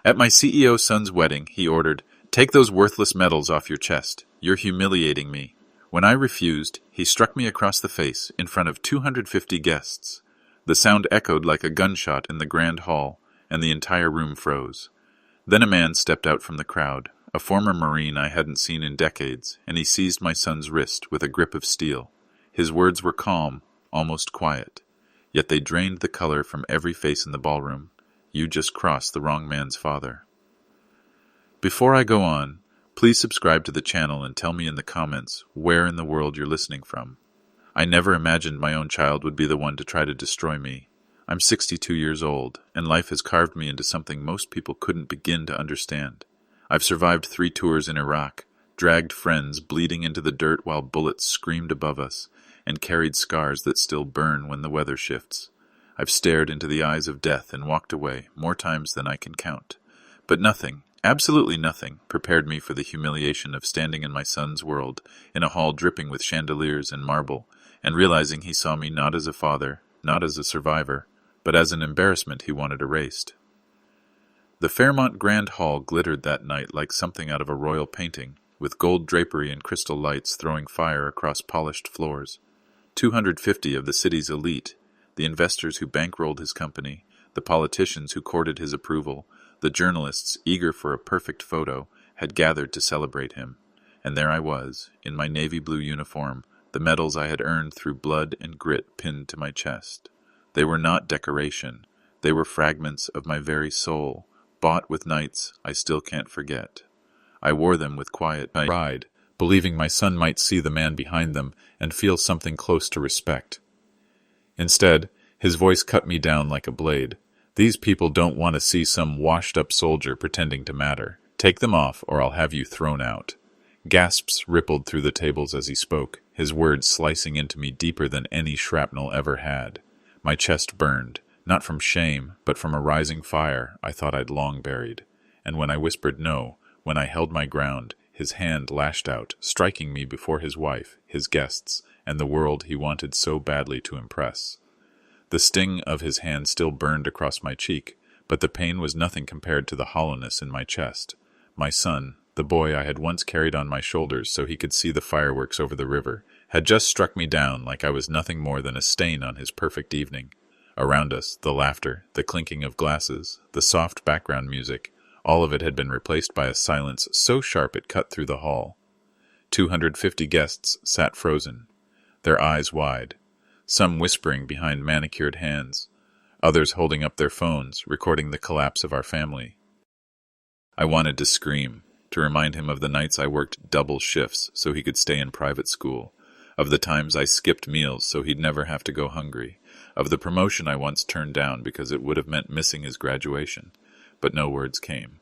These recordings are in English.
At my CEO's son's wedding, he ordered, "Take those worthless medals off your chest. You're humiliating me." When I refused, he struck me across the face in front of 250 guests. The sound echoed like a gunshot in the grand hall, and the entire room froze. Then a man stepped out from the crowd, a former Marine I hadn't seen in decades, and he seized my son's wrist with a grip of steel. His words were calm, almost quiet, yet they drained the color from every face in the ballroom. "You just crossed the wrong man's father." Before I go on, please subscribe to the channel and tell me in the comments where in the world you're listening from. I never imagined my own child would be the one to try to destroy me. I'm 62 years old, and life has carved me into something most people couldn't begin to understand. I've survived 3 tours in Iraq, dragged friends bleeding into the dirt while bullets screamed above us, and carried scars that still burn when the weather shifts. I've stared into the eyes of death and walked away more times than I can count. But nothing, absolutely nothing, prepared me for the humiliation of standing in my son's world, in a hall dripping with chandeliers and marble, and realizing he saw me not as a father, not as a survivor, but as an embarrassment he wanted erased. The Fairmont Grand Hall glittered that night like something out of a royal painting, with gold drapery and crystal lights throwing fire across polished floors. 250 of the city's elite, the investors who bankrolled his company, the politicians who courted his approval, the journalists eager for a perfect photo, had gathered to celebrate him. And there I was, in my navy blue uniform, the medals I had earned through blood and grit pinned to my chest. They were not decoration. They were fragments of my very soul, bought with nights I still can't forget. I wore them with quiet pride, believing my son might see the man behind them and feel something close to respect. Instead, his voice cut me down like a blade. "These people don't want to see some washed-up soldier pretending to matter. Take them off, or I'll have you thrown out." Gasps rippled through the tables as he spoke, his words slicing into me deeper than any shrapnel ever had. My chest burned, not from shame, but from a rising fire I thought I'd long buried. And when I whispered no, when I held my ground, his hand lashed out, striking me before his wife, his guests, and the world he wanted so badly to impress. The sting of his hand still burned across my cheek, but the pain was nothing compared to the hollowness in my chest. My son, the boy I had once carried on my shoulders so he could see the fireworks over the river, had just struck me down like I was nothing more than a stain on his perfect evening. Around us, the laughter, the clinking of glasses, the soft background music, all of it had been replaced by a silence so sharp it cut through the hall. 250 guests sat frozen, their eyes wide, some whispering behind manicured hands, others holding up their phones, recording the collapse of our family. I wanted to scream, to remind him of the nights I worked double shifts so he could stay in private school, of the times I skipped meals so he'd never have to go hungry, of the promotion I once turned down because it would have meant missing his graduation, but no words came.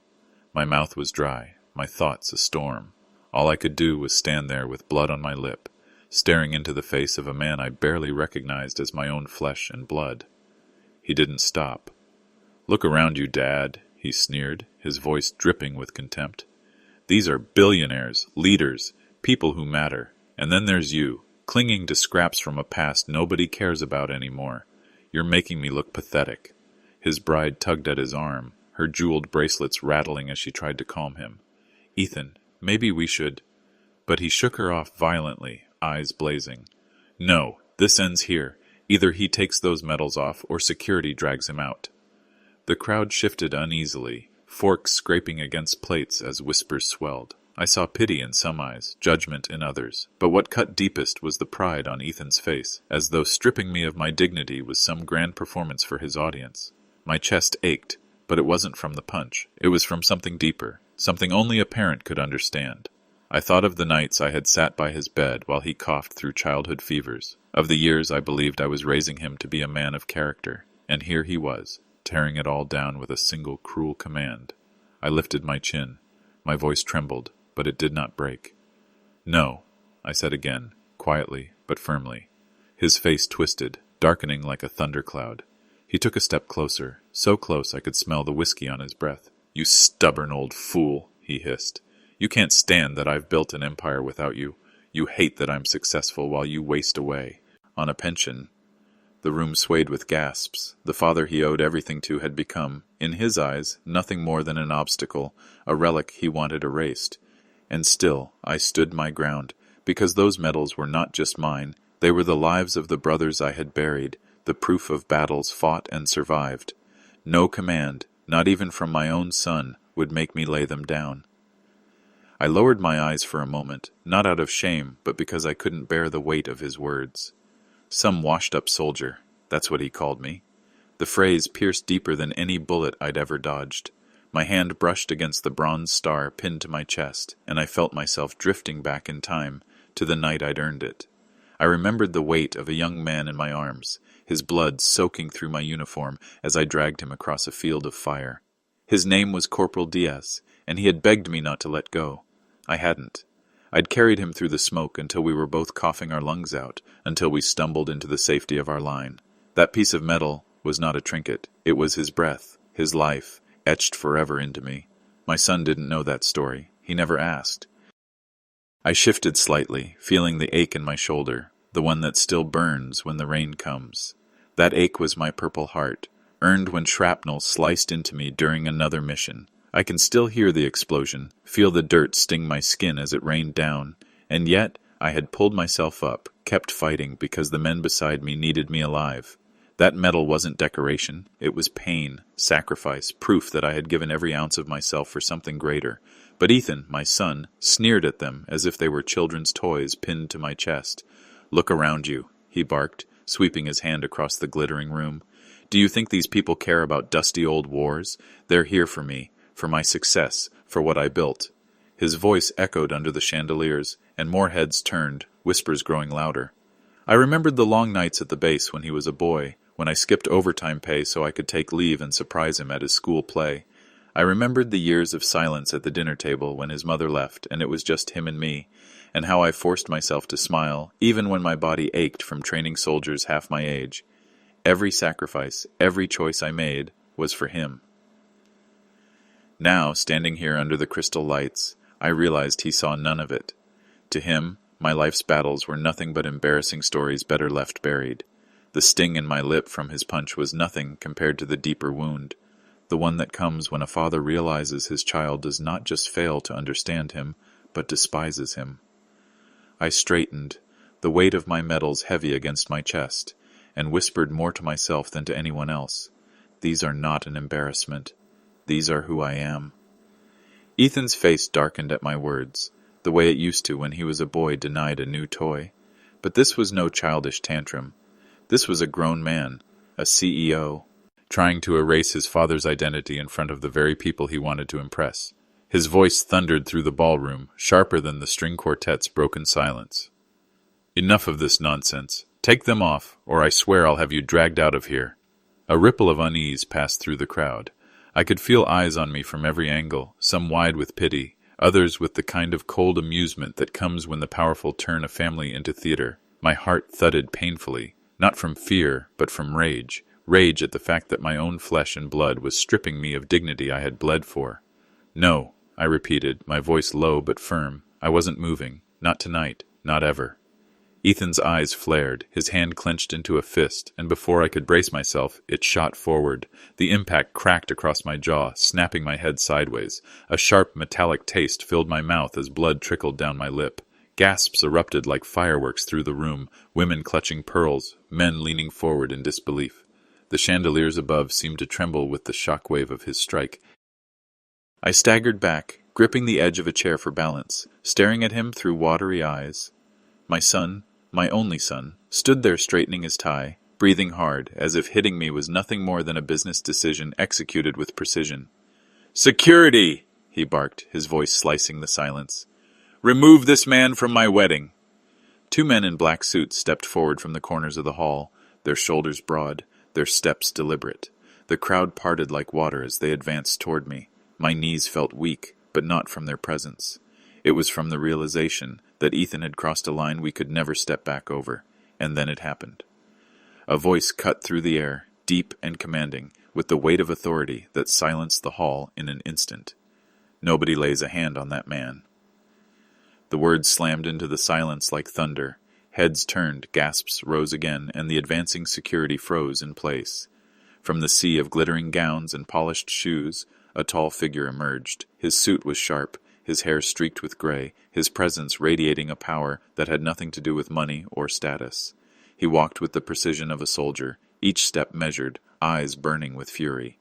My mouth was dry, my thoughts a storm. All I could do was stand there with blood on my lip, staring into the face of a man I barely recognized as my own flesh and blood. He didn't stop. "Look around you, Dad," he sneered, his voice dripping with contempt. "These are billionaires, leaders, people who matter. And then there's you, clinging to scraps from a past nobody cares about anymore. You're making me look pathetic." His bride tugged at his arm, her jeweled bracelets rattling as she tried to calm him. "Ethan, maybe we should—" But he shook her off violently, eyes blazing. "No, this ends here. Either he takes those medals off or security drags him out." The crowd shifted uneasily, forks scraping against plates as whispers swelled. I saw pity in some eyes, judgment in others, but what cut deepest was the pride on Ethan's face, as though stripping me of my dignity was some grand performance for his audience. My chest ached, but it wasn't from the punch. It was from something deeper, something only a parent could understand. I thought of the nights I had sat by his bed while he coughed through childhood fevers, of the years I believed I was raising him to be a man of character, and here he was, tearing it all down with a single cruel command. I lifted my chin. My voice trembled, but it did not break. "No," I said again, quietly but firmly. His face twisted, darkening like a thundercloud. He took a step closer, so close I could smell the whiskey on his breath. "You stubborn old fool," he hissed. "You can't stand that I've built an empire without you. You hate that I'm successful while you waste away on a pension." The room swayed with gasps. The father he owed everything to had become, in his eyes, nothing more than an obstacle, a relic he wanted erased. And still, I stood my ground, because those medals were not just mine, they were the lives of the brothers I had buried, the proof of battles fought and survived. No command, not even from my own son, would make me lay them down. I lowered my eyes for a moment, not out of shame, but because I couldn't bear the weight of his words. Some washed-up soldier, that's what he called me. The phrase pierced deeper than any bullet I'd ever dodged. My hand brushed against the bronze star pinned to my chest, and I felt myself drifting back in time, to the night I'd earned it. I remembered the weight of a young man in my arms, his blood soaking through my uniform as I dragged him across a field of fire. His name was Corporal Diaz, and he had begged me not to let go. I hadn't. I'd carried him through the smoke until we were both coughing our lungs out, until we stumbled into the safety of our line. That piece of metal was not a trinket. It was his breath, his life, etched forever into me. My son didn't know that story. He never asked. I shifted slightly, feeling the ache in my shoulder, the one that still burns when the rain comes. That ache was my Purple Heart, earned when shrapnel sliced into me during another mission. I can still hear the explosion, feel the dirt sting my skin as it rained down, and yet I had pulled myself up, kept fighting because the men beside me needed me alive. That medal wasn't decoration, it was pain, sacrifice, proof that I had given every ounce of myself for something greater. But Ethan, my son, sneered at them as if they were children's toys pinned to my chest. "Look around you," he barked, sweeping his hand across the glittering room. "Do you think these people care about dusty old wars? They're here for me, for my success, for what I built." His voice echoed under the chandeliers, and more heads turned, whispers growing louder. I remembered the long nights at the base when he was a boy, when I skipped overtime pay so I could take leave and surprise him at his school play. I remembered the years of silence at the dinner table when his mother left and it was just him and me, and how I forced myself to smile, even when my body ached from training soldiers half my age. Every sacrifice, every choice I made, was for him. Now, standing here under the crystal lights, I realized he saw none of it. To him, my life's battles were nothing but embarrassing stories better left buried. The sting in my lip from his punch was nothing compared to the deeper wound, the one that comes when a father realizes his child does not just fail to understand him, but despises him. I straightened, the weight of my medals heavy against my chest, and whispered more to myself than to anyone else. These are not an embarrassment. These are who I am. Ethan's face darkened at my words, the way it used to when he was a boy denied a new toy. But this was no childish tantrum. This was a grown man, a CEO, trying to erase his father's identity in front of the very people he wanted to impress. His voice thundered through the ballroom, sharper than the string quartet's broken silence. "Enough of this nonsense. Take them off, or I swear I'll have you dragged out of here." A ripple of unease passed through the crowd. I could feel eyes on me from every angle, some wide with pity, others with the kind of cold amusement that comes when the powerful turn a family into theater. My heart thudded painfully, not from fear, but from rage. Rage at the fact that my own flesh and blood was stripping me of dignity I had bled for. "No," I repeated, my voice low but firm. I wasn't moving. Not tonight. Not ever. Ethan's eyes flared, his hand clenched into a fist, and before I could brace myself, it shot forward. The impact cracked across my jaw, snapping my head sideways. A sharp, metallic taste filled my mouth as blood trickled down my lip. Gasps erupted like fireworks through the room, women clutching pearls, men leaning forward in disbelief. The chandeliers above seemed to tremble with the shockwave of his strike. I staggered back, gripping the edge of a chair for balance, staring at him through watery eyes. My son, my only son, stood there straightening his tie, breathing hard, as if hitting me was nothing more than a business decision executed with precision. "Security!" he barked, his voice slicing the silence. "Remove this man from my wedding!" Two men in black suits stepped forward from the corners of the hall, their shoulders broad, their steps deliberate. The crowd parted like water as they advanced toward me. My knees felt weak, but not from their presence. It was from the realization that Ethan had crossed a line we could never step back over, and then it happened. A voice cut through the air, deep and commanding, with the weight of authority that silenced the hall in an instant. "Nobody lays a hand on that man." The words slammed into the silence like thunder, Heads turned, gasps rose again, and the advancing security froze in place. From the sea of glittering gowns and polished shoes, a tall figure emerged. His suit was sharp, his hair streaked with gray, his presence radiating a power that had nothing to do with money or status. He walked with the precision of a soldier, each step measured, eyes burning with fury.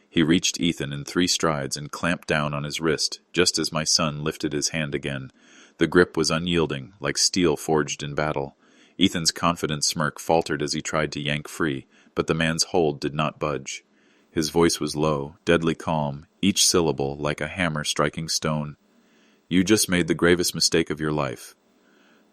He reached Ethan in 3 strides and clamped down on his wrist, just as my son lifted his hand again. The grip was unyielding, like steel forged in battle. Ethan's confident smirk faltered as he tried to yank free, but the man's hold did not budge. His voice was low, deadly calm, each syllable like a hammer striking stone. "You just made the gravest mistake of your life."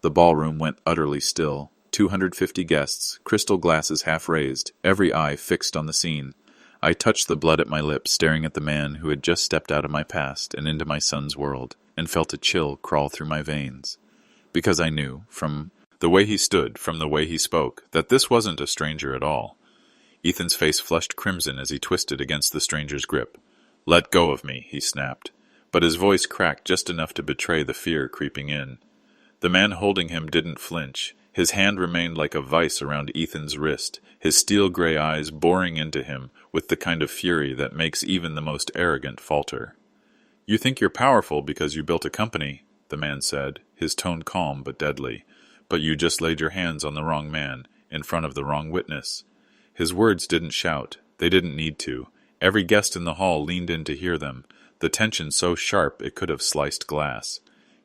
The ballroom went utterly still. 250 guests, crystal glasses half raised, every eye fixed on the scene. I touched the blood at my lips, staring at the man who had just stepped out of my past and into my son's world, and felt a chill crawl through my veins. Because I knew, from the way he stood, from the way he spoke, that this wasn't a stranger at all. Ethan's face flushed crimson as he twisted against the stranger's grip. "Let go of me," he snapped, but his voice cracked just enough to betray the fear creeping in. The man holding him didn't flinch. His hand remained like a vice around Ethan's wrist, his steel-gray eyes boring into him with the kind of fury that makes even the most arrogant falter. "You think you're powerful because you built a company," the man said, his tone calm but deadly. "But you just laid your hands on the wrong man, in front of the wrong witness." His words didn't shout. They didn't need to. Every guest in the hall leaned in to hear them, the tension so sharp it could have sliced glass.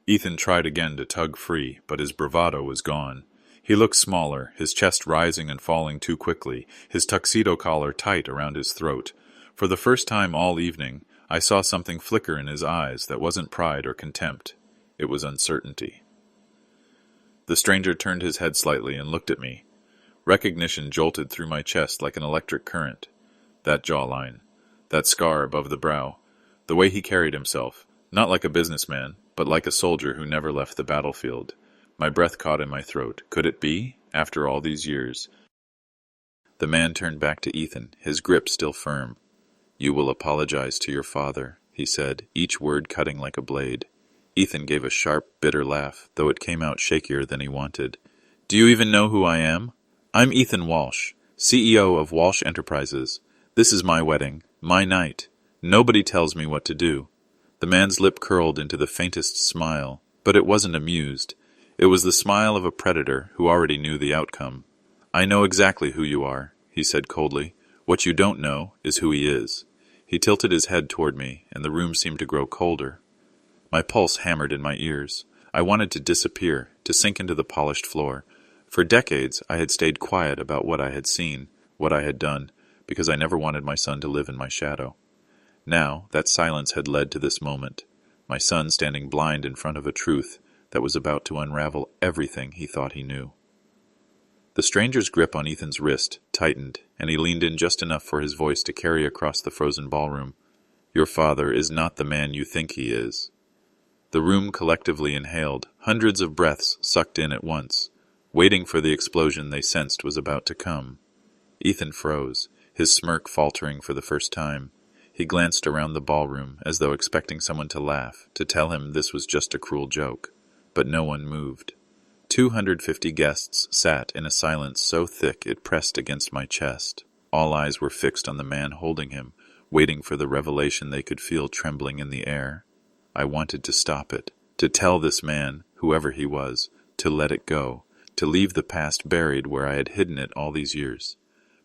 Ethan tried again to tug free, but his bravado was gone. He looked smaller, his chest rising and falling too quickly, his tuxedo collar tight around his throat. For the first time all evening, I saw something flicker in his eyes that wasn't pride or contempt. It was uncertainty. The stranger turned his head slightly and looked at me. Recognition jolted through my chest like an electric current. That jawline, that scar above the brow, the way he carried himself, not like a businessman, but like a soldier who never left the battlefield. My breath caught in my throat. Could it be? After all these years. The man turned back to Ethan, his grip still firm. "You will apologize to your father," he said, each word cutting like a blade. Ethan gave a sharp, bitter laugh, though it came out shakier than he wanted. "Do you even know who I am? I'm Ethan Walsh, CEO of Walsh Enterprises. This is my wedding, my night. Nobody tells me what to do." The man's lip curled into the faintest smile, but it wasn't amused. It was the smile of a predator who already knew the outcome. "I know exactly who you are," he said coldly. "What you don't know is who he is." He tilted his head toward me, and the room seemed to grow colder. My pulse hammered in my ears. I wanted to disappear, to sink into the polished floor. For decades, I had stayed quiet about what I had seen, what I had done, because I never wanted my son to live in my shadow. Now, that silence had led to this moment, my son standing blind in front of a truth that was about to unravel everything he thought he knew. The stranger's grip on Ethan's wrist tightened, and he leaned in just enough for his voice to carry across the frozen ballroom. "Your father is not the man you think he is." The room collectively inhaled, hundreds of breaths sucked in at once, waiting for the explosion they sensed was about to come. Ethan froze, his smirk faltering for the first time. He glanced around the ballroom as though expecting someone to laugh, to tell him this was just a cruel joke. But no one moved. 250 guests sat in a silence so thick it pressed against my chest. All eyes were fixed on the man holding him, waiting for the revelation they could feel trembling in the air. I wanted to stop it, to tell this man, whoever he was, to let it go, to leave the past buried where I had hidden it all these years.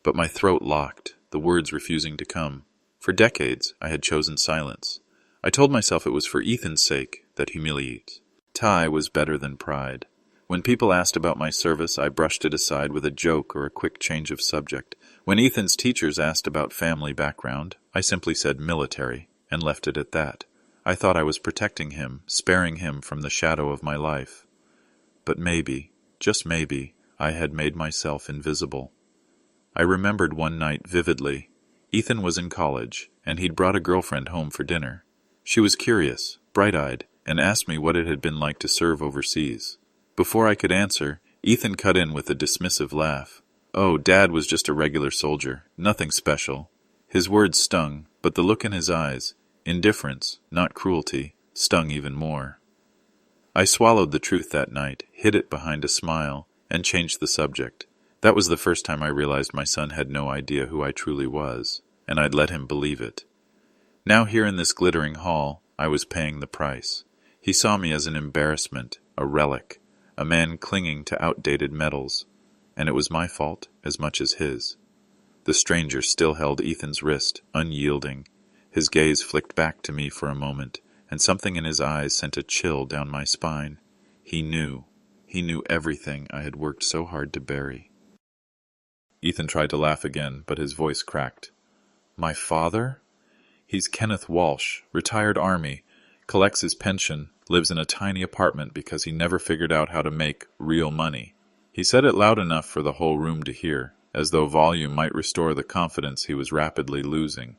But my throat locked, the words refusing to come. For decades, I had chosen silence. I told myself it was for Ethan's sake that humiliate. Tie was better than pride. When people asked about my service, I brushed it aside with a joke or a quick change of subject. When Ethan's teachers asked about family background, I simply said military, and left it at that. I thought I was protecting him, sparing him from the shadow of my life. But maybe, just maybe, I had made myself invisible. I remembered one night vividly. Ethan was in college, and he'd brought a girlfriend home for dinner. She was curious, bright-eyed, and asked me what it had been like to serve overseas. Before I could answer, Ethan cut in with a dismissive laugh. "Oh, Dad was just a regular soldier, nothing special." His words stung, but the look in his eyes, indifference, not cruelty, stung even more. I swallowed the truth that night, hid it behind a smile, and changed the subject. That was the first time I realized my son had no idea who I truly was, and I'd let him believe it. Now here in this glittering hall, I was paying the price. He saw me as an embarrassment, a relic, a man clinging to outdated medals, and it was my fault as much as his. The stranger still held Ethan's wrist, unyielding. His gaze flicked back to me for a moment, and something in his eyes sent a chill down my spine. He knew everything I had worked so hard to bury. Ethan tried to laugh again, but his voice cracked. My father? He's Kenneth Walsh, retired Army, collects his pension, lives in a tiny apartment because he never figured out how to make real money. He said it loud enough for the whole room to hear, as though volume might restore the confidence he was rapidly losing.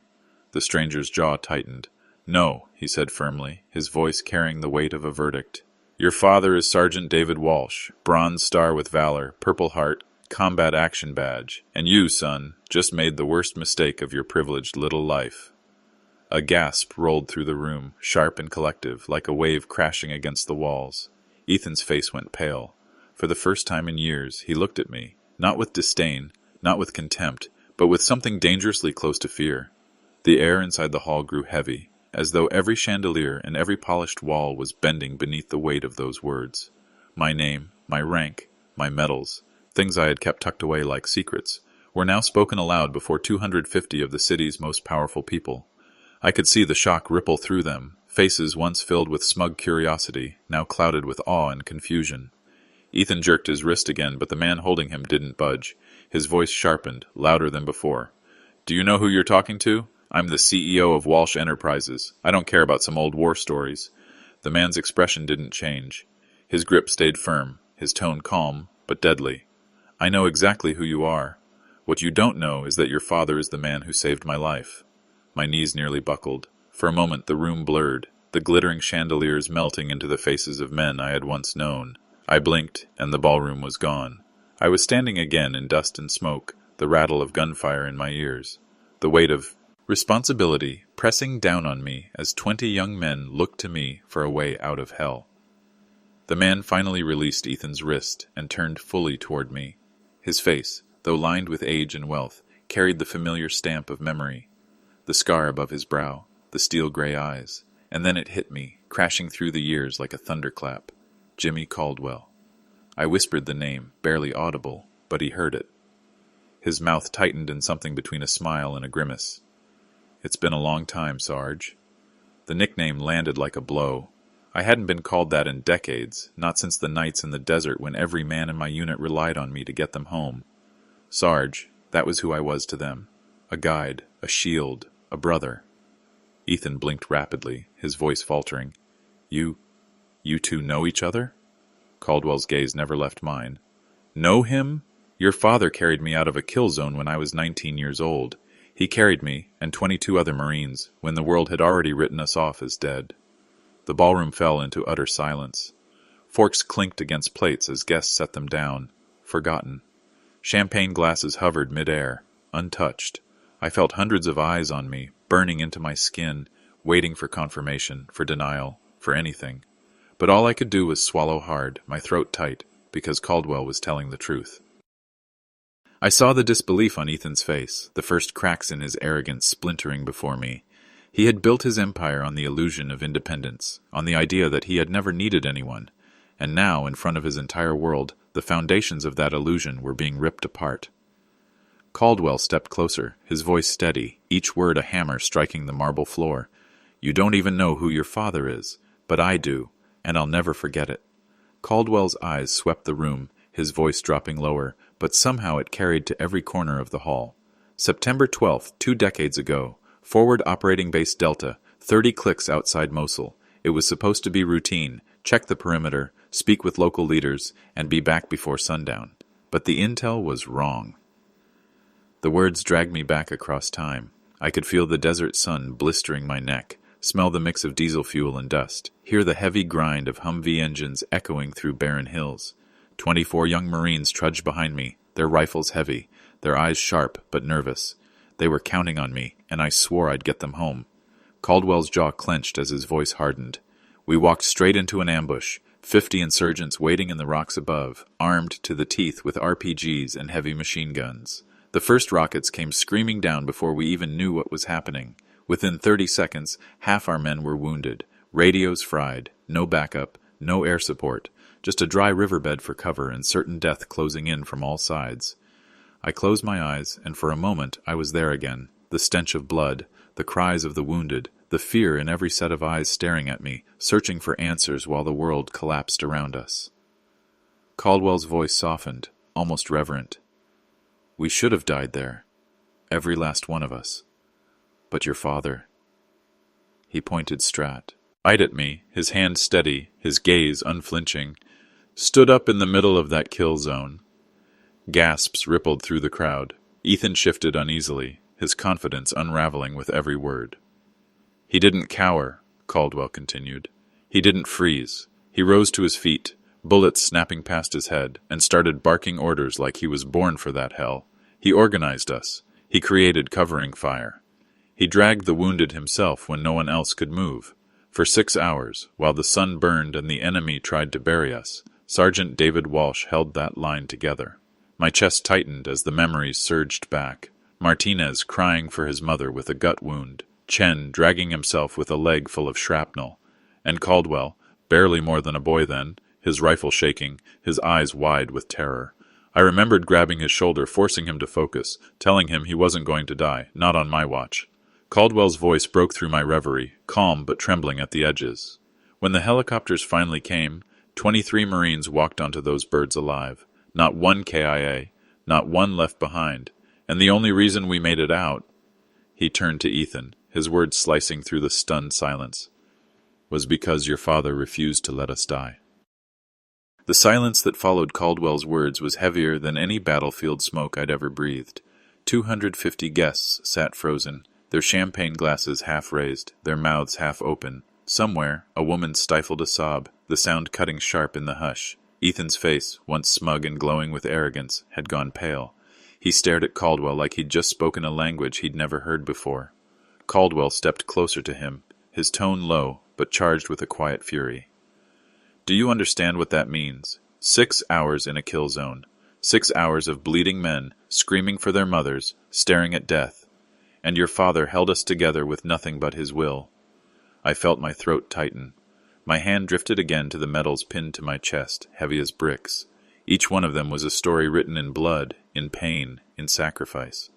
The stranger's jaw tightened. No, he said firmly, his voice carrying the weight of a verdict. Your father is Sergeant David Walsh, Bronze Star with Valor, Purple Heart, Combat Action Badge, and you, son, just made the worst mistake of your privileged little life. A gasp rolled through the room, sharp and collective, like a wave crashing against the walls. Ethan's face went pale. For the first time in years, he looked at me, not with disdain, not with contempt, but with something dangerously close to fear. The air inside the hall grew heavy, as though every chandelier and every polished wall was bending beneath the weight of those words. My name, my rank, my medals, things I had kept tucked away like secrets, were now spoken aloud before 250 of the city's most powerful people. I could see the shock ripple through them, faces once filled with smug curiosity, now clouded with awe and confusion. Ethan jerked his wrist again, but the man holding him didn't budge. His voice sharpened, louder than before. Do you know who you're talking to? I'm the CEO of Walsh Enterprises. I don't care about some old war stories. The man's expression didn't change. His grip stayed firm, his tone calm, but deadly. I know exactly who you are. What you don't know is that your father is the man who saved my life. My knees nearly buckled. For a moment the room blurred, the glittering chandeliers melting into the faces of men I had once known. I blinked, and the ballroom was gone. I was standing again in dust and smoke, the rattle of gunfire in my ears, the weight of responsibility pressing down on me as 20 young men looked to me for a way out of hell. The man finally released Ethan's wrist and turned fully toward me. His face, though lined with age and wealth, carried the familiar stamp of memory. The scar above his brow, the steel-gray eyes, and then it hit me, crashing through the years like a thunderclap. Jimmy Caldwell. I whispered the name, barely audible, but he heard it. His mouth tightened in something between a smile and a grimace. It's been a long time, Sarge. The nickname landed like a blow. I hadn't been called that in decades, not since the nights in the desert when every man in my unit relied on me to get them home. Sarge, that was who I was to them. A guide, a shield, a brother. Ethan blinked rapidly, his voice faltering. You two know each other? Caldwell's gaze never left mine. Know him? Your father carried me out of a kill zone when I was 19 years old. He carried me, and 22 other Marines, when the world had already written us off as dead. The ballroom fell into utter silence. Forks clinked against plates as guests set them down, forgotten. Champagne glasses hovered mid-air, untouched. I felt hundreds of eyes on me, burning into my skin, waiting for confirmation, for denial, for anything. But all I could do was swallow hard, my throat tight, because Caldwell was telling the truth. I saw the disbelief on Ethan's face, the first cracks in his arrogance splintering before me. He had built his empire on the illusion of independence, on the idea that he had never needed anyone, and now, in front of his entire world, the foundations of that illusion were being ripped apart. Caldwell stepped closer, his voice steady, each word a hammer striking the marble floor. You don't even know who your father is, but I do, and I'll never forget it. Caldwell's eyes swept the room, his voice dropping lower, but somehow it carried to every corner of the hall. September 12th, 2 decades ago, Forward Operating Base Delta, 30 clicks outside Mosul. It was supposed to be routine, check the perimeter, speak with local leaders, and be back before sundown. But the intel was wrong. The words dragged me back across time. I could feel the desert sun blistering my neck, smell the mix of diesel fuel and dust, hear the heavy grind of Humvee engines echoing through barren hills. 24 young Marines trudged behind me, their rifles heavy, their eyes sharp but nervous. They were counting on me, and I swore I'd get them home. Caldwell's jaw clenched as his voice hardened. We walked straight into an ambush, 50 insurgents waiting in the rocks above, armed to the teeth with RPGs and heavy machine guns. The first rockets came screaming down before we even knew what was happening. Within 30 seconds, half our men were wounded, radios fried, no backup, no air support, just a dry riverbed for cover and certain death closing in from all sides. I closed my eyes, and for a moment I was there again, the stench of blood, the cries of the wounded, the fear in every set of eyes staring at me, searching for answers while the world collapsed around us. Caldwell's voice softened, almost reverent. We should have died there, every last one of us. But your father... He pointed Strat, eyed at me, his hand steady, his gaze unflinching, stood up in the middle of that kill zone. Gasps rippled through the crowd. Ethan shifted uneasily, his confidence unraveling with every word. He didn't cower, Caldwell continued. He didn't freeze. He rose to his feet, bullets snapping past his head, and started barking orders like he was born for that hell. He organized us. He created covering fire. He dragged the wounded himself when no one else could move. For 6 hours, while the sun burned and the enemy tried to bury us, Sergeant David Walsh held that line together. My chest tightened as the memories surged back. Martinez crying for his mother with a gut wound, Chen dragging himself with a leg full of shrapnel, and Caldwell, barely more than a boy then, his rifle shaking, his eyes wide with terror. I remembered grabbing his shoulder, forcing him to focus, telling him he wasn't going to die, not on my watch. Caldwell's voice broke through my reverie, calm but trembling at the edges. When the helicopters finally came, 23 Marines walked onto those birds alive. Not one KIA, not one left behind. And the only reason we made it out, he turned to Ethan, his words slicing through the stunned silence, was because your father refused to let us die. The silence that followed Caldwell's words was heavier than any battlefield smoke I'd ever breathed. 250 guests sat frozen, their champagne glasses half raised, their mouths half open. Somewhere, a woman stifled a sob, the sound cutting sharp in the hush. Ethan's face, once smug and glowing with arrogance, had gone pale. He stared at Caldwell like he'd just spoken a language he'd never heard before. Caldwell stepped closer to him, his tone low, but charged with a quiet fury. Do you understand what that means? 6 hours in a kill zone. 6 hours of bleeding men, screaming for their mothers, staring at death. And your father held us together with nothing but his will. I felt my throat tighten. My hand drifted again to the medals pinned to my chest, heavy as bricks. Each one of them was a story written in blood, in pain, in sacrifice.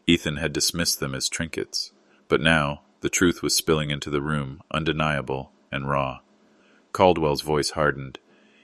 Ethan had dismissed them as trinkets. But now, the truth was spilling into the room, undeniable and raw. Caldwell's voice hardened.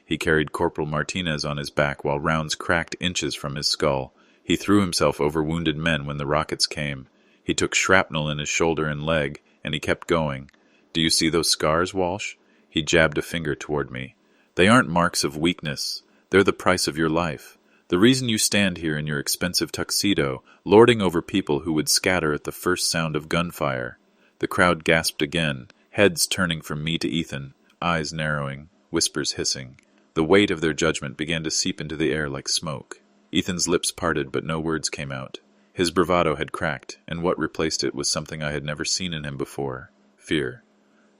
He carried Corporal Martinez on his back while rounds cracked inches from his skull. He threw himself over wounded men when the rockets came. He took shrapnel in his shoulder and leg, and he kept going. Do you see those scars, Walsh? He jabbed a finger toward me. They aren't marks of weakness. They're the price of your life. The reason you stand here in your expensive tuxedo, lording over people who would scatter at the first sound of gunfire. The crowd gasped again, heads turning from me to Ethan, eyes narrowing, whispers hissing. The weight of their judgment began to seep into the air like smoke. Ethan's lips parted, but no words came out. His bravado had cracked, and what replaced it was something I had never seen in him before: fear.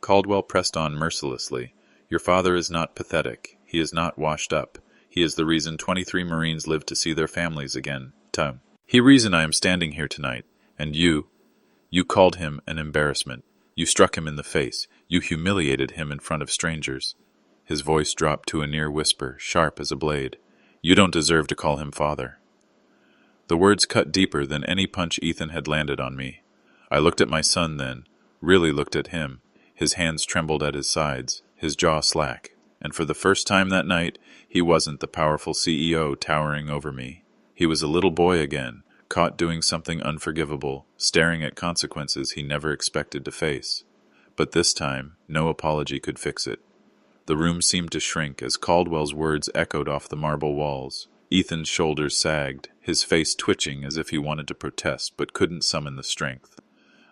Caldwell pressed on mercilessly. Your father is not pathetic. He is not washed up. He is the reason 23 Marines lived to see their families again. He reason I am standing here tonight. And you called him an embarrassment. You struck him in the face. You humiliated him in front of strangers. His voice dropped to a near whisper, sharp as a blade. You don't deserve to call him father. The words cut deeper than any punch Ethan had landed on me. I looked at my son then, really looked at him. His hands trembled at his sides, his jaw slack, and for the first time that night, he wasn't the powerful CEO towering over me. He was a little boy again, caught doing something unforgivable, staring at consequences he never expected to face. But this time, no apology could fix it. The room seemed to shrink as Caldwell's words echoed off the marble walls. Ethan's shoulders sagged, his face twitching as if he wanted to protest but couldn't summon the strength.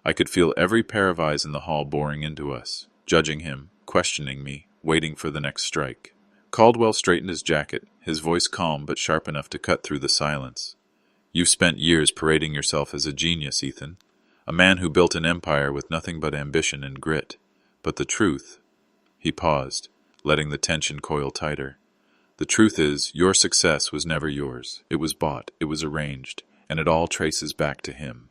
I could feel every pair of eyes in the hall boring into us, judging him, questioning me, waiting for the next strike. Caldwell straightened his jacket, his voice calm but sharp enough to cut through the silence. You've spent years parading yourself as a genius, Ethan. A man who built an empire with nothing but ambition and grit. But the truth... He paused. letting the tension coil tighter. The truth is, your success was never yours. It was bought, it was arranged, and it all traces back to him.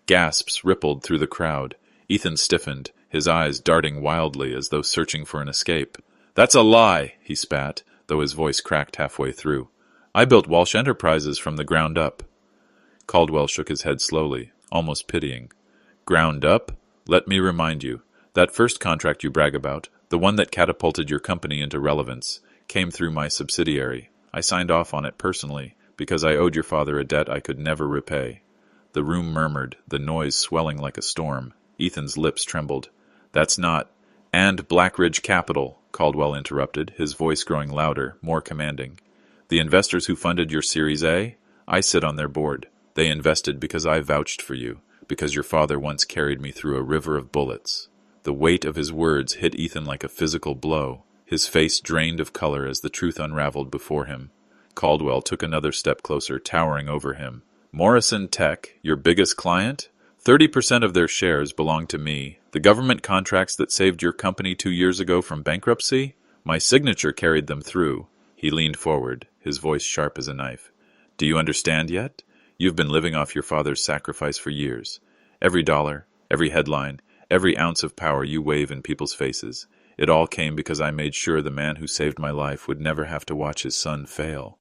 Gasps rippled through the crowd. Ethan stiffened, his eyes darting wildly as though searching for an escape. "That's a lie," he spat, though his voice cracked halfway through. "I built Walsh Enterprises from the ground up." Caldwell shook his head slowly, almost pitying. "Ground up? Let me remind you. That first contract you brag about, the one that catapulted your company into relevance, came through my subsidiary. I signed off on it personally, because I owed your father a debt I could never repay." The room murmured, the noise swelling like a storm. Ethan's lips trembled. "That's not—" "And Blackridge Capital," Caldwell interrupted, his voice growing louder, more commanding. "The investors who funded your Series A? I sit on their board. They invested because I vouched for you, because your father once carried me through a river of bullets." The weight of his words hit Ethan like a physical blow. His face drained of color as the truth unraveled before him. Caldwell took another step closer, towering over him. "Morrison Tech, your biggest client? 30% of their shares belong to me. The government contracts that saved your company 2 years ago from bankruptcy? My signature carried them through." He leaned forward, his voice sharp as a knife. "Do you understand yet? You've been living off your father's sacrifice for years. Every dollar, every headline, every ounce of power you wave in people's faces. It all came because I made sure the man who saved my life would never have to watch his son fail."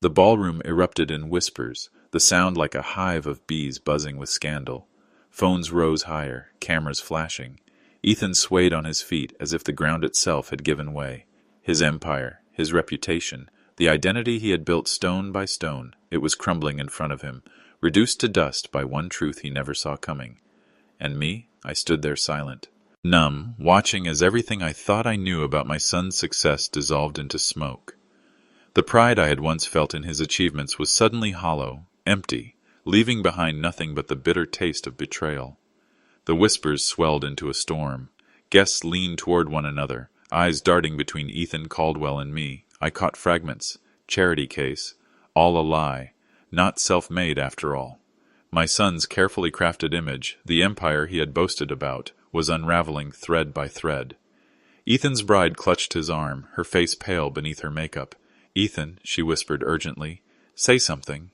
The ballroom erupted in whispers, the sound like a hive of bees buzzing with scandal. Phones rose higher, cameras flashing. Ethan swayed on his feet as if the ground itself had given way. His empire, his reputation, the identity he had built stone by stone, it was crumbling in front of him, reduced to dust by one truth he never saw coming. And me, I stood there silent, numb, watching as everything I thought I knew about my son's success dissolved into smoke. The pride I had once felt in his achievements was suddenly hollow, empty, leaving behind nothing but the bitter taste of betrayal. The whispers swelled into a storm. Guests leaned toward one another, eyes darting between Ethan, Caldwell, and me. I caught fragments. Charity case. All a lie. Not self-made after all. My son's carefully crafted image, the empire he had boasted about, was unraveling thread by thread. Ethan's bride clutched his arm, her face pale beneath her makeup. "Ethan," she whispered urgently, "say something."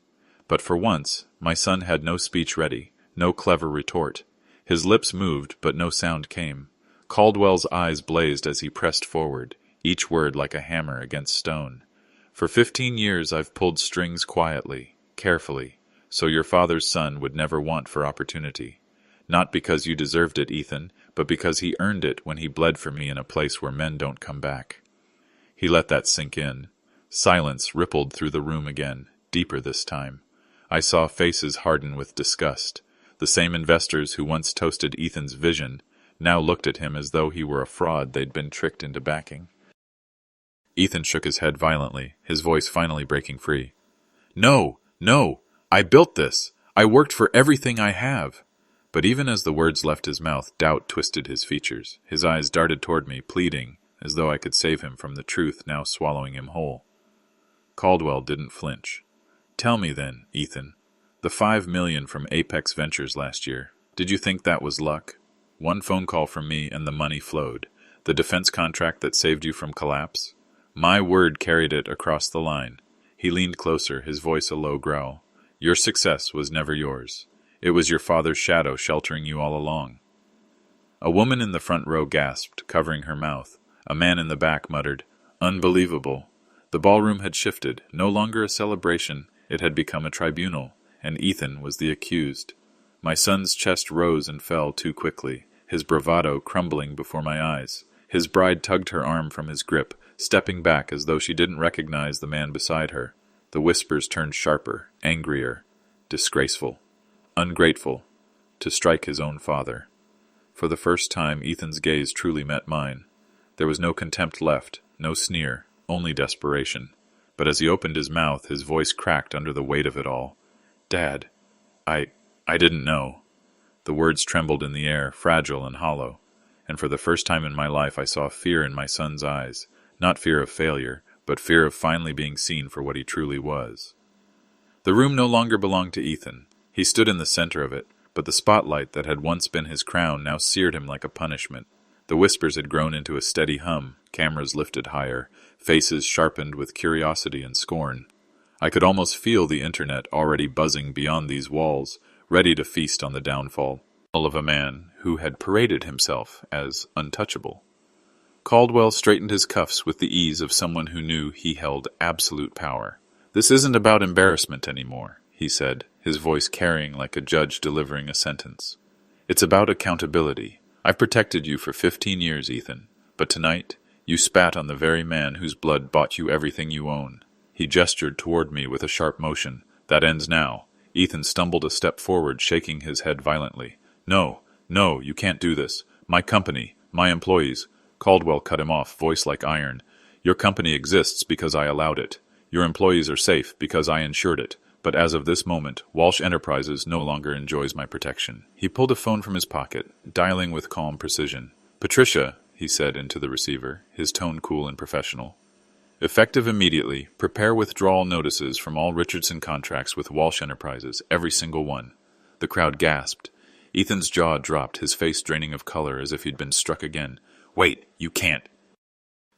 But for once, my son had no speech ready, no clever retort. His lips moved, but no sound came. Caldwell's eyes blazed as he pressed forward, each word like a hammer against stone. "For 15 years I've pulled strings quietly, carefully, so your father's son would never want for opportunity. Not because you deserved it, Ethan, but because he earned it when he bled for me in a place where men don't come back." He let that sink in. Silence rippled through the room again, deeper this time. I saw faces harden with disgust. The same investors who once toasted Ethan's vision now looked at him as though he were a fraud they'd been tricked into backing. Ethan shook his head violently, his voice finally breaking free. "No, no! I built this! I worked for everything I have!" But even as the words left his mouth, doubt twisted his features. His eyes darted toward me, pleading, as though I could save him from the truth now swallowing him whole. Caldwell didn't flinch. "Tell me then, Ethan, the $5 million from Apex Ventures last year, did you think that was luck? One phone call from me and the money flowed. The defense contract that saved you from collapse? My word carried it across the line." He leaned closer, his voice a low growl. "Your success was never yours. It was your father's shadow sheltering you all along." A woman in the front row gasped, covering her mouth. A man in the back muttered, "Unbelievable." The ballroom had shifted, no longer a celebration, it had become a tribunal, and Ethan was the accused. My son's chest rose and fell too quickly, his bravado crumbling before my eyes. His bride tugged her arm from his grip, stepping back as though she didn't recognize the man beside her. The whispers turned sharper, angrier, disgraceful, ungrateful, to strike his own father. For the first time, Ethan's gaze truly met mine. There was no contempt left, no sneer, only desperation. But as he opened his mouth, his voice cracked under the weight of it all. "Dad, I didn't know." The words trembled in the air, fragile and hollow. And for the first time in my life I saw fear in my son's eyes. Not fear of failure, but fear of finally being seen for what he truly was. The room no longer belonged to Ethan. He stood in the center of it, but the spotlight that had once been his crown now seared him like a punishment. The whispers had grown into a steady hum, cameras lifted higher, faces sharpened with curiosity and scorn. I could almost feel the internet already buzzing beyond these walls, ready to feast on the downfall of a man who had paraded himself as untouchable. Caldwell straightened his cuffs with the ease of someone who knew he held absolute power. "This isn't about embarrassment anymore," he said, his voice carrying like a judge delivering a sentence. "It's about accountability. I've protected you for 15 years, Ethan, but tonight you spat on the very man whose blood bought you everything you own." He gestured toward me with a sharp motion. "That ends now." Ethan stumbled a step forward, shaking his head violently. No, you can't do this. My company, my employees." Caldwell cut him off, voice like iron. "Your company exists because I allowed it. Your employees are safe because I ensured it. But as of this moment, Walsh Enterprises no longer enjoys my protection." He pulled a phone from his pocket, dialing with calm precision. "Patricia," he said into the receiver, his tone cool and professional. "Effective immediately, prepare withdrawal notices from all Richardson contracts with Walsh Enterprises, every single one." The crowd gasped. Ethan's jaw dropped, his face draining of color as if he'd been struck again. "Wait, you can't."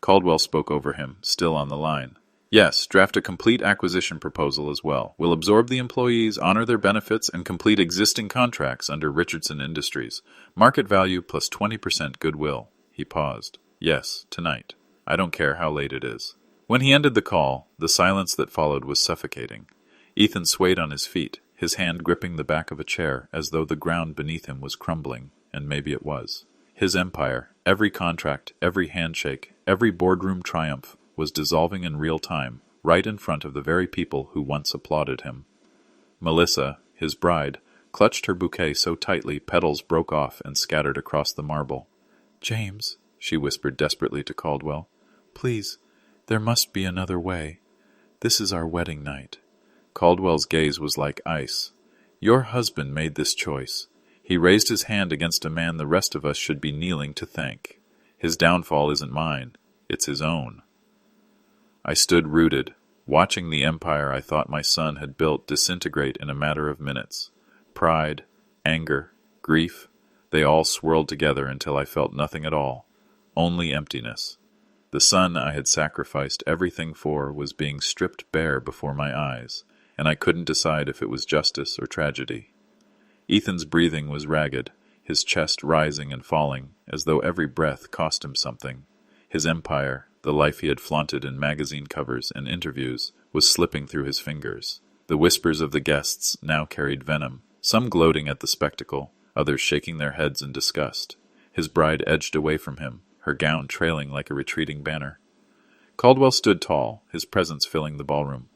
Caldwell spoke over him, still on the line. "Yes, draft a complete acquisition proposal as well. We'll absorb the employees, honor their benefits, and complete existing contracts under Richardson Industries. Market value plus 20% goodwill." He paused. "Yes, tonight. I don't care how late it is." When he ended the call, the silence that followed was suffocating. Ethan swayed on his feet, his hand gripping the back of a chair as though the ground beneath him was crumbling, and maybe it was. His empire, every contract, every handshake, every boardroom triumph, was dissolving in real time, right in front of the very people who once applauded him. Melissa, his bride, clutched her bouquet so tightly petals broke off and scattered across the marble. "James," she whispered desperately to Caldwell, "please, there must be another way. This is our wedding night." Caldwell's gaze was like ice. "Your husband made this choice. He raised his hand against a man the rest of us should be kneeling to thank. His downfall isn't mine, it's his own." I stood rooted, watching the empire I thought my son had built disintegrate in a matter of minutes. Pride, anger, grief, they all swirled together until I felt nothing at all, only emptiness. The son I had sacrificed everything for was being stripped bare before my eyes, and I couldn't decide if it was justice or tragedy. Ethan's breathing was ragged, his chest rising and falling, as though every breath cost him something. His empire, the life he had flaunted in magazine covers and interviews, was slipping through his fingers. The whispers of the guests now carried venom, some gloating at the spectacle, others shaking their heads in disgust. His bride edged away from him, her gown trailing like a retreating banner. Caldwell stood tall, his presence filling the ballroom.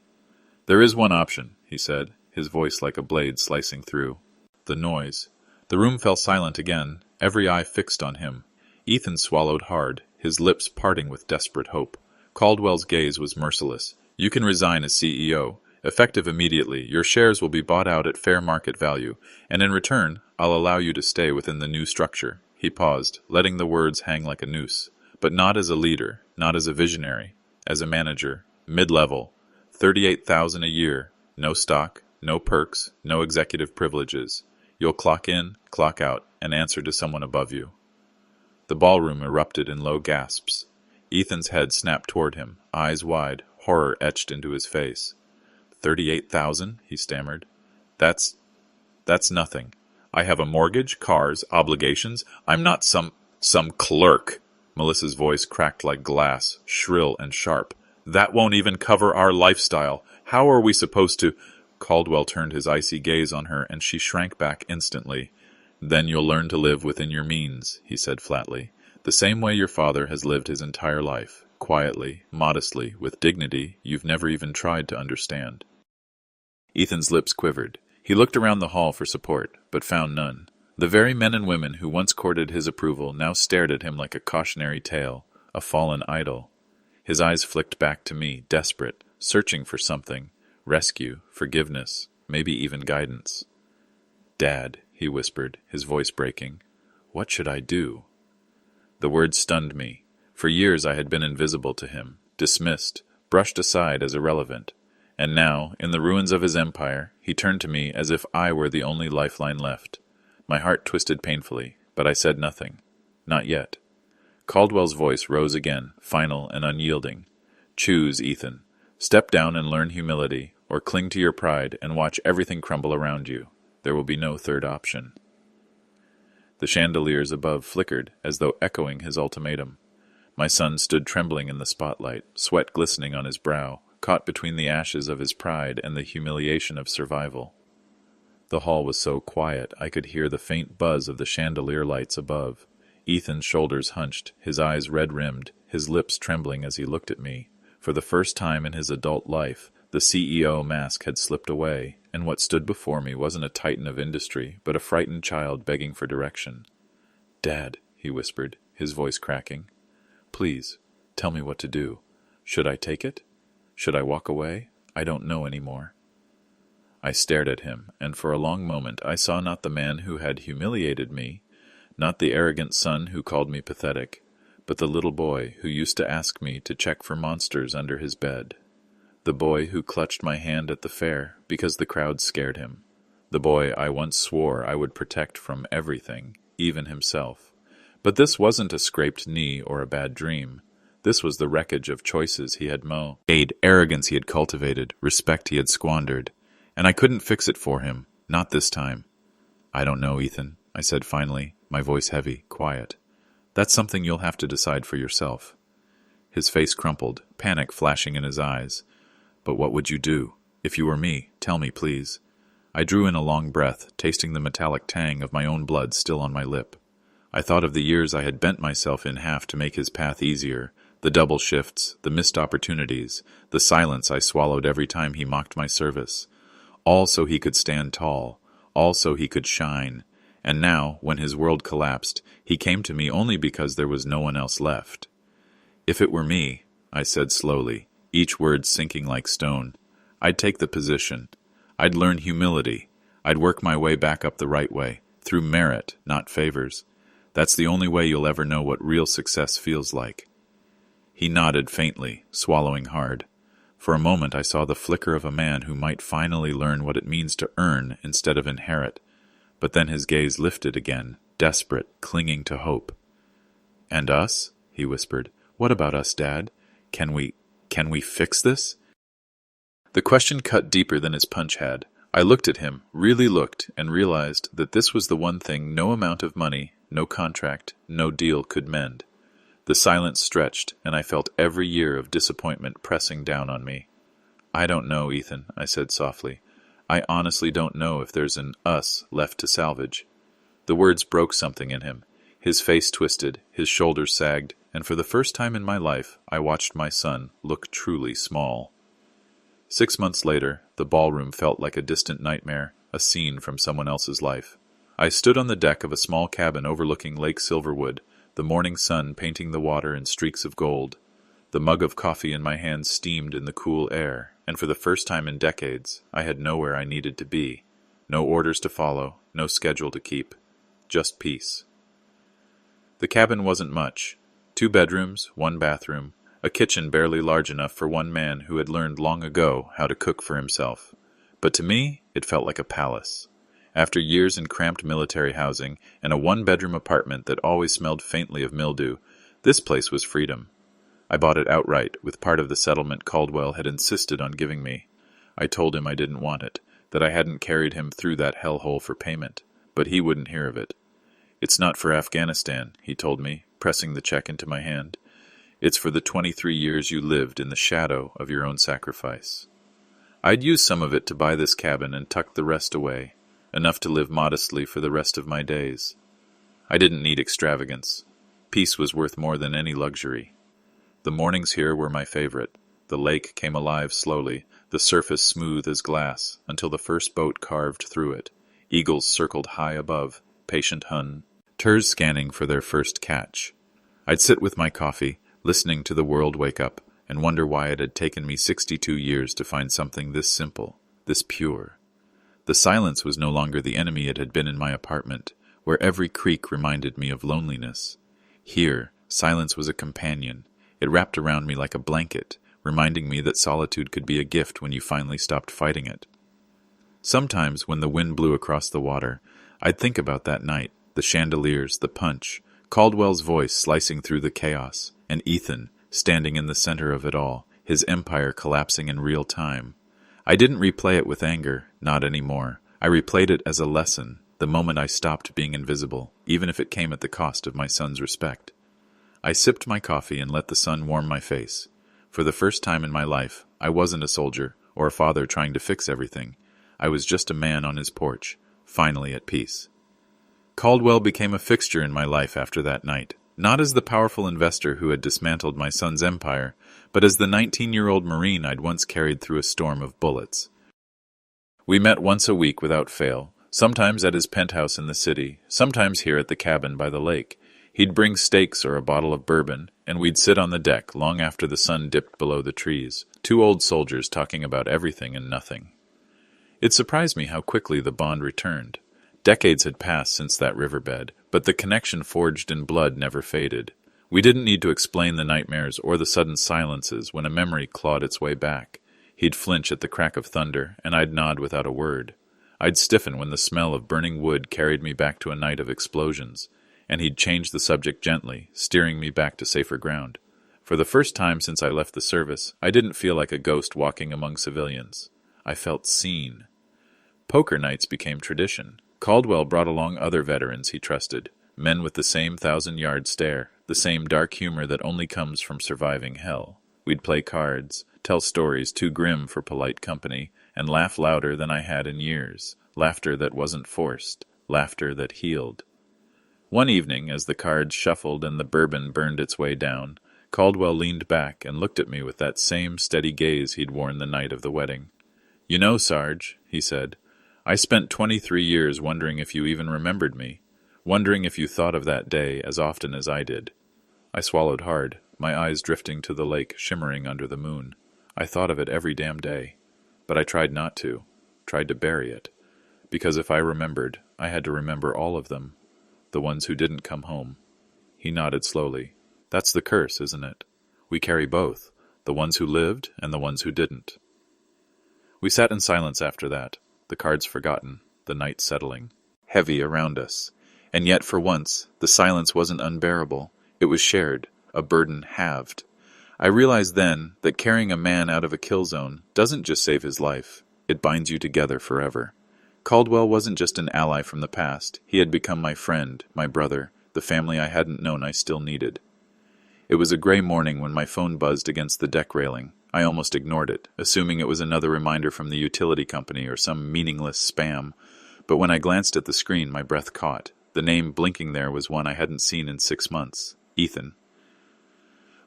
"There is one option," he said, his voice like a blade slicing through. The noise. The room fell silent again, every eye fixed on him. Ethan swallowed hard, his lips parting with desperate hope. Caldwell's gaze was merciless. "You can resign as CEO. Effective immediately, your shares will be bought out at fair market value, and in return, I'll allow you to stay within the new structure." He paused, letting the words hang like a noose. "But not as a leader, not as a visionary. As a manager, mid-level, 38,000 a year, no stock, no perks, no executive privileges. You'll clock in, clock out, and answer to someone above you." The ballroom erupted in low gasps. Ethan's head snapped toward him, eyes wide, horror etched into his face. 38,000, he stammered. That's nothing. I have a mortgage, cars, obligations. I'm not some clerk." Melissa's voice cracked like glass, shrill and sharp. "That won't even cover our lifestyle. How are we supposed to—" Caldwell turned his icy gaze on her, and she shrank back instantly. "Then you'll learn to live within your means," he said flatly. "The same way your father has lived his entire life, quietly, modestly, with dignity you've never even tried to understand." Ethan's lips quivered. He looked around the hall for support, but found none. The very men and women who once courted his approval now stared at him like a cautionary tale, a fallen idol. His eyes flicked back to me, desperate, searching for something. Rescue, forgiveness, maybe even guidance. "Dad," he whispered, his voice breaking, "what should I do?" The words stunned me. For years I had been invisible to him, dismissed, brushed aside as irrelevant. And now, in the ruins of his empire, he turned to me as if I were the only lifeline left. My heart twisted painfully, but I said nothing. Not yet. Caldwell's voice rose again, final and unyielding. Choose, Ethan. Step down and learn humility, or cling to your pride and watch everything crumble around you. There will be no third option. The chandeliers above flickered, as though echoing his ultimatum. My son stood trembling in the spotlight, sweat glistening on his brow, caught between the ashes of his pride and the humiliation of survival. The hall was so quiet I could hear the faint buzz of the chandelier lights above. Ethan's shoulders hunched, his eyes red-rimmed, his lips trembling as he looked at me. For the first time in his adult life, the CEO mask had slipped away, and what stood before me wasn't a titan of industry, but a frightened child begging for direction. "Dad," he whispered, his voice cracking. "Please, tell me what to do. Should I take it? Should I walk away? I don't know anymore." I stared at him, and for a long moment I saw not the man who had humiliated me, not the arrogant son who called me pathetic, but the little boy who used to ask me to check for monsters under his bed. The boy who clutched my hand at the fair because the crowd scared him. The boy I once swore I would protect from everything, even himself. But this wasn't a scraped knee or a bad dream. This was the wreckage of choices he had made, arrogance he had cultivated, respect he had squandered. And I couldn't fix it for him, not this time. "I don't know, Ethan," I said finally, my voice heavy, quiet. "That's something you'll have to decide for yourself." His face crumpled, panic flashing in his eyes. "But what would you do? If you were me, tell me, please." I drew in a long breath, tasting the metallic tang of my own blood still on my lip. I thought of the years I had bent myself in half to make his path easier, the double shifts, the missed opportunities, the silence I swallowed every time he mocked my service. All so he could stand tall, all so he could shine. And now, when his world collapsed, he came to me only because there was no one else left. "If it were me," I said slowly, each word sinking like stone, "I'd take the position. I'd learn humility. I'd work my way back up the right way, through merit, not favors. That's the only way you'll ever know what real success feels like." He nodded faintly, swallowing hard. For a moment I saw the flicker of a man who might finally learn what it means to earn instead of inherit. But then his gaze lifted again, desperate, clinging to hope. "And us?" he whispered. "What about us, Dad? Can we fix this?" The question cut deeper than his punch had. I looked at him, really looked, and realized that this was the one thing no amount of money, no contract, no deal could mend. The silence stretched, and I felt every year of disappointment pressing down on me. "I don't know, Ethan," I said softly. "I honestly don't know if there's an us left to salvage." The words broke something in him. His face twisted, his shoulders sagged, and for the first time in my life, I watched my son look truly small. 6 months later, the ballroom felt like a distant nightmare, a scene from someone else's life. I stood on the deck of a small cabin overlooking Lake Silverwood, the morning sun painting the water in streaks of gold. The mug of coffee in my hand steamed in the cool air, and for the first time in decades, I had nowhere I needed to be. No orders to follow, no schedule to keep. Just peace. The cabin wasn't much. 2 bedrooms, 1 bathroom, a kitchen barely large enough for one man who had learned long ago how to cook for himself. But to me, it felt like a palace. After years in cramped military housing and a 1-bedroom apartment that always smelled faintly of mildew, this place was freedom. I bought it outright, with part of the settlement Caldwell had insisted on giving me. I told him I didn't want it, that I hadn't carried him through that hellhole for payment, but he wouldn't hear of it. "It's not for Afghanistan," he told me, pressing the check into my hand. "It's for the 23 years you lived in the shadow of your own sacrifice." I'd used some of it to buy this cabin and tucked the rest away, enough to live modestly for the rest of my days. I didn't need extravagance. Peace was worth more than any luxury. The mornings here were my favorite. The lake came alive slowly, the surface smooth as glass, until the first boat carved through it. Eagles circled high above, patient hunters scanning for their first catch. I'd sit with my coffee, listening to the world wake up, and wonder why it had taken me 62 years to find something this simple, this pure. The silence was no longer the enemy it had been in my apartment, where every creak reminded me of loneliness. Here, silence was a companion. It wrapped around me like a blanket, reminding me that solitude could be a gift when you finally stopped fighting it. Sometimes, when the wind blew across the water, I'd think about that night, the chandeliers, the punch, Caldwell's voice slicing through the chaos, and Ethan standing in the center of it all, his empire collapsing in real time. I didn't replay it with anger, not anymore. I replayed it as a lesson, the moment I stopped being invisible, even if it came at the cost of my son's respect. I sipped my coffee and let the sun warm my face. For the first time in my life, I wasn't a soldier or a father trying to fix everything. I was just a man on his porch, finally at peace. Caldwell became a fixture in my life after that night, not as the powerful investor who had dismantled my son's empire, but as the 19-year-old Marine I'd once carried through a storm of bullets. We met once a week without fail, sometimes at his penthouse in the city, sometimes here at the cabin by the lake. He'd bring steaks or a bottle of bourbon, and we'd sit on the deck long after the sun dipped below the trees, two old soldiers talking about everything and nothing. It surprised me how quickly the bond returned. Decades had passed since that riverbed, but the connection forged in blood never faded. We didn't need to explain the nightmares or the sudden silences when a memory clawed its way back. He'd flinch at the crack of thunder, and I'd nod without a word. I'd stiffen when the smell of burning wood carried me back to a night of explosions, and he'd change the subject gently, steering me back to safer ground. For the first time since I left the service, I didn't feel like a ghost walking among civilians. I felt seen. Poker nights became tradition. Caldwell brought along other veterans he trusted, men with the same 1,000-yard stare, the same dark humor that only comes from surviving hell. We'd play cards, tell stories too grim for polite company, and laugh louder than I had in years, laughter that wasn't forced, laughter that healed. One evening, as the cards shuffled and the bourbon burned its way down, Caldwell leaned back and looked at me with that same steady gaze he'd worn the night of the wedding. "You know, Sarge," he said, "I spent 23 years wondering if you even remembered me, wondering if you thought of that day as often as I did." I swallowed hard, my eyes drifting to the lake shimmering under the moon. I thought of it every damn day, but I tried not to, tried to bury it, because if I remembered, I had to remember all of them, the ones who didn't come home. He nodded slowly. "That's the curse, isn't it? We carry both, the ones who lived and the ones who didn't." We sat in silence after that, the cards forgotten, the night settling, heavy around us. And yet, for once, the silence wasn't unbearable. It was shared, a burden halved. I realized then that carrying a man out of a kill zone doesn't just save his life, it binds you together forever. Caldwell wasn't just an ally from the past, he had become my friend, my brother, the family I hadn't known I still needed. It was a gray morning when my phone buzzed against the deck railing. I almost ignored it, assuming it was another reminder from the utility company or some meaningless spam. But when I glanced at the screen, my breath caught. The name blinking there was one I hadn't seen in 6 months. Ethan.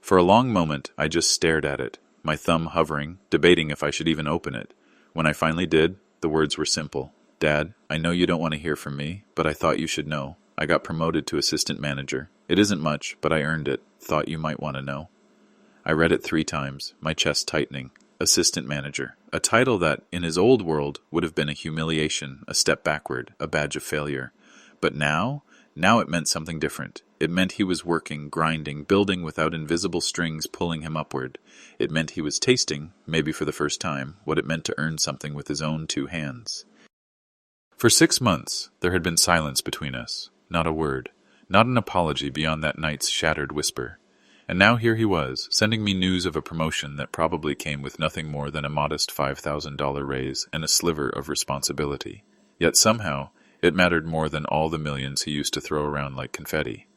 For a long moment, I just stared at it, my thumb hovering, debating if I should even open it. When I finally did, the words were simple. "Dad, I know you don't want to hear from me, but I thought you should know. I got promoted to assistant manager. It isn't much, but I earned it. Thought you might want to know." I read it 3 times, my chest tightening. Assistant manager, a title that, in his old world, would have been a humiliation, a step backward, a badge of failure. But now it meant something different. It meant he was working, grinding, building without invisible strings pulling him upward. It meant he was tasting, maybe for the first time, what it meant to earn something with his own 2 hands. For 6 months, there had been silence between us. Not a word, not an apology beyond that night's shattered whisper. And now here he was, sending me news of a promotion that probably came with nothing more than a modest $5,000 raise and a sliver of responsibility. Yet somehow, it mattered more than all the millions he used to throw around like confetti.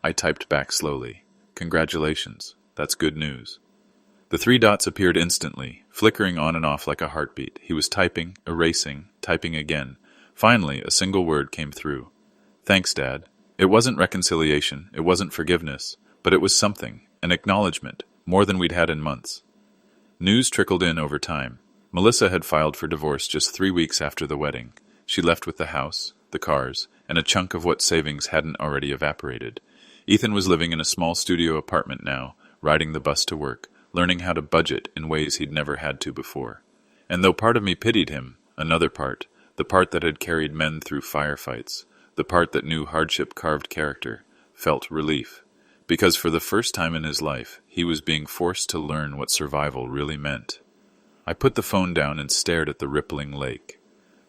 I typed back slowly. "Congratulations. That's good news." The 3 dots appeared instantly, flickering on and off like a heartbeat. He was typing, erasing, typing again. Finally, a single word came through. "Thanks, Dad." It wasn't reconciliation, it wasn't forgiveness, but it was something, an acknowledgement, more than we'd had in months. News trickled in over time. Melissa had filed for divorce just 3 weeks after the wedding. She left with the house, the cars, and a chunk of what savings hadn't already evaporated. Ethan was living in a small studio apartment now, riding the bus to work, learning how to budget in ways he'd never had to before. And though part of me pitied him, another part, the part that had carried men through firefights, the part that knew hardship carved character, felt relief. Because for the first time in his life, he was being forced to learn what survival really meant. I put the phone down and stared at the rippling lake.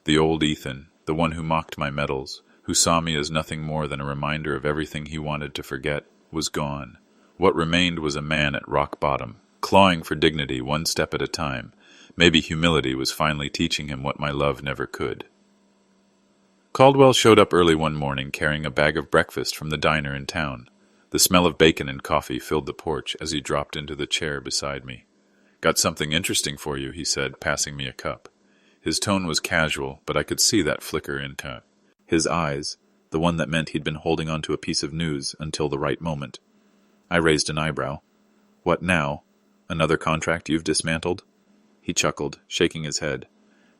The old Ethan, the one who mocked my medals, who saw me as nothing more than a reminder of everything he wanted to forget, was gone. What remained was a man at rock bottom, clawing for dignity one step at a time. Maybe humility was finally teaching him what my love never could. Caldwell showed up early one morning carrying a bag of breakfast from the diner in town. The smell of bacon and coffee filled the porch as he dropped into the chair beside me. "Got something interesting for you," he said, passing me a cup. His tone was casual, but I could see that flicker in his eyes, the one that meant he'd been holding on to a piece of news until the right moment. I raised an eyebrow. "What now? Another contract you've dismantled?" He chuckled, shaking his head.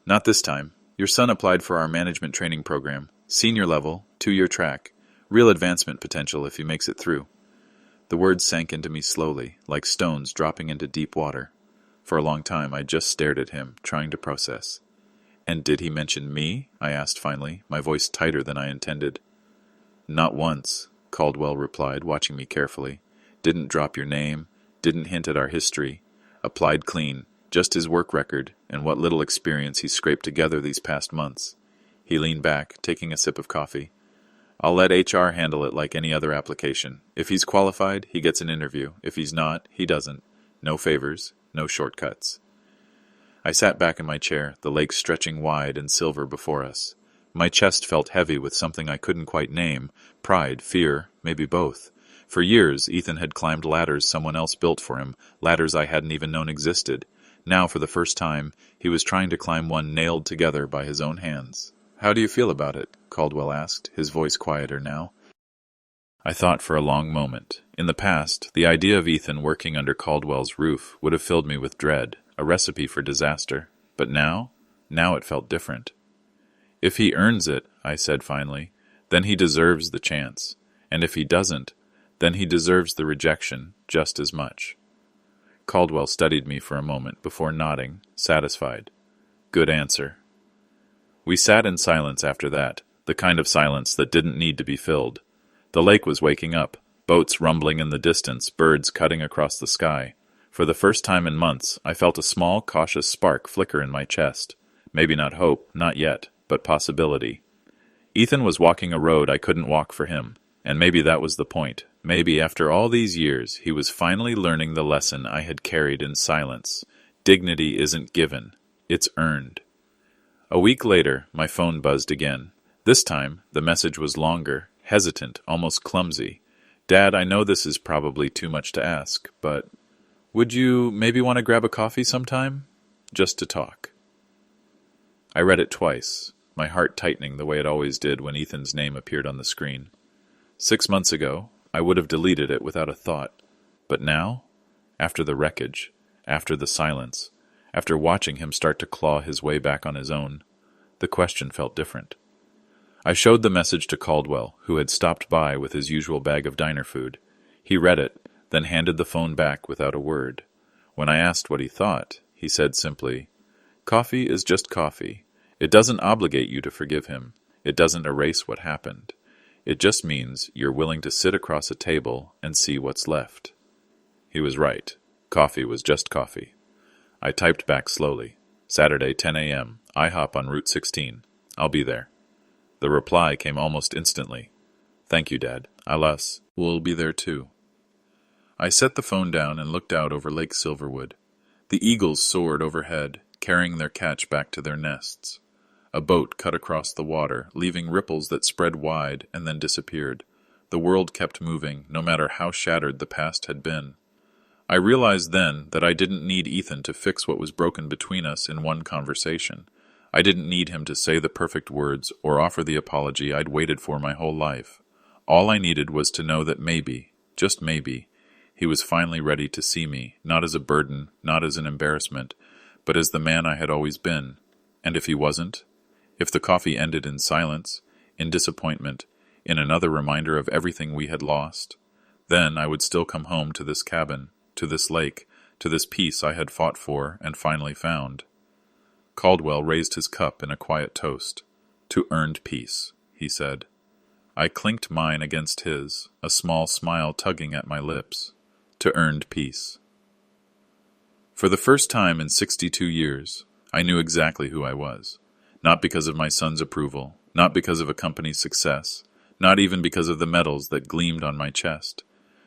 "Not this time. Your son applied for our management training program. Senior level, 2-year track. Real advancement potential if he makes it through." The words sank into me slowly, like stones dropping into deep water. For a long time I just stared at him, trying to process. "And did he mention me?" I asked finally, my voice tighter than I intended. "Not once," Caldwell replied, watching me carefully. "Didn't drop your name, didn't hint at our history. Applied clean, just his work record and what little experience he scraped together these past months." He leaned back, taking a sip of coffee. "I'll let HR handle it like any other application. If he's qualified, he gets an interview. If he's not, he doesn't. No favors, no shortcuts." I sat back in my chair, the lake stretching wide and silver before us. My chest felt heavy with something I couldn't quite name, pride, fear, maybe both. For years, Ethan had climbed ladders someone else built for him, ladders I hadn't even known existed. Now, for the first time, he was trying to climb one nailed together by his own hands. "How do you feel about it?" Caldwell asked, his voice quieter now. I thought for a long moment. In the past, the idea of Ethan working under Caldwell's roof would have filled me with dread, a recipe for disaster. But now it felt different. "If he earns it," I said finally, "then he deserves the chance. And if he doesn't, then he deserves the rejection just as much." Caldwell studied me for a moment before nodding, satisfied. "Good answer." We sat in silence after that, the kind of silence that didn't need to be filled. The lake was waking up, boats rumbling in the distance, birds cutting across the sky. For the first time in months, I felt a small, cautious spark flicker in my chest. Maybe not hope, not yet, but possibility. Ethan was walking a road I couldn't walk for him, and maybe that was the point. Maybe after all these years, he was finally learning the lesson I had carried in silence. Dignity isn't given, it's earned. A week later, my phone buzzed again. This time, the message was longer, hesitant, almost clumsy. "Dad, I know this is probably too much to ask, but would you maybe want to grab a coffee sometime? Just to talk." I read it twice, my heart tightening the way it always did when Ethan's name appeared on the screen. 6 months ago, I would have deleted it without a thought. But now, after the wreckage, after the silence, after watching him start to claw his way back on his own, the question felt different. I showed the message to Caldwell, who had stopped by with his usual bag of diner food. He read it, then handed the phone back without a word. When I asked what he thought, he said simply, "Coffee is just coffee. It doesn't obligate you to forgive him. It doesn't erase what happened. It just means you're willing to sit across a table and see what's left." He was right. Coffee was just coffee. I typed back slowly. "Saturday, 10 a.m., IHOP on Route 16. I'll be there." The reply came almost instantly. "Thank you, Dad. We'll be there too." I set the phone down and looked out over Lake Silverwood. The eagles soared overhead, carrying their catch back to their nests. A boat cut across the water, leaving ripples that spread wide and then disappeared. The world kept moving, no matter how shattered the past had been. I realized then that I didn't need Ethan to fix what was broken between us in one conversation. I didn't need him to say the perfect words or offer the apology I'd waited for my whole life. All I needed was to know that maybe, just maybe, he was finally ready to see me, not as a burden, not as an embarrassment, but as the man I had always been. And if he wasn't? If the coffee ended in silence, in disappointment, in another reminder of everything we had lost, then I would still come home to this cabin, to this lake, to this peace I had fought for and finally found. Caldwell raised his cup in a quiet toast. "To earned peace," he said. I clinked mine against his, a small smile tugging at my lips. To earned peace. For the first time in 62 years, I knew exactly who I was. Not because of my son's approval, Not because of a company's success, not even because of the medals that gleamed on my chest,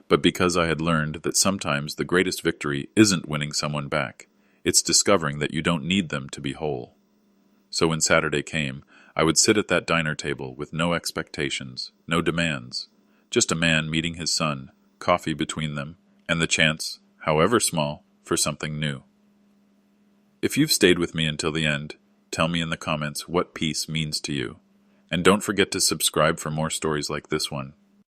but because I had learned that sometimes the greatest victory isn't winning someone back. It's discovering that you don't need them to be whole. So when Saturday came, I would sit at that diner table with no expectations, no demands, just a man meeting his son, coffee between them, and the chance, however small, for something new. If you've stayed with me until the end, tell me in the comments what peace means to you. And don't forget to subscribe for more stories like this one.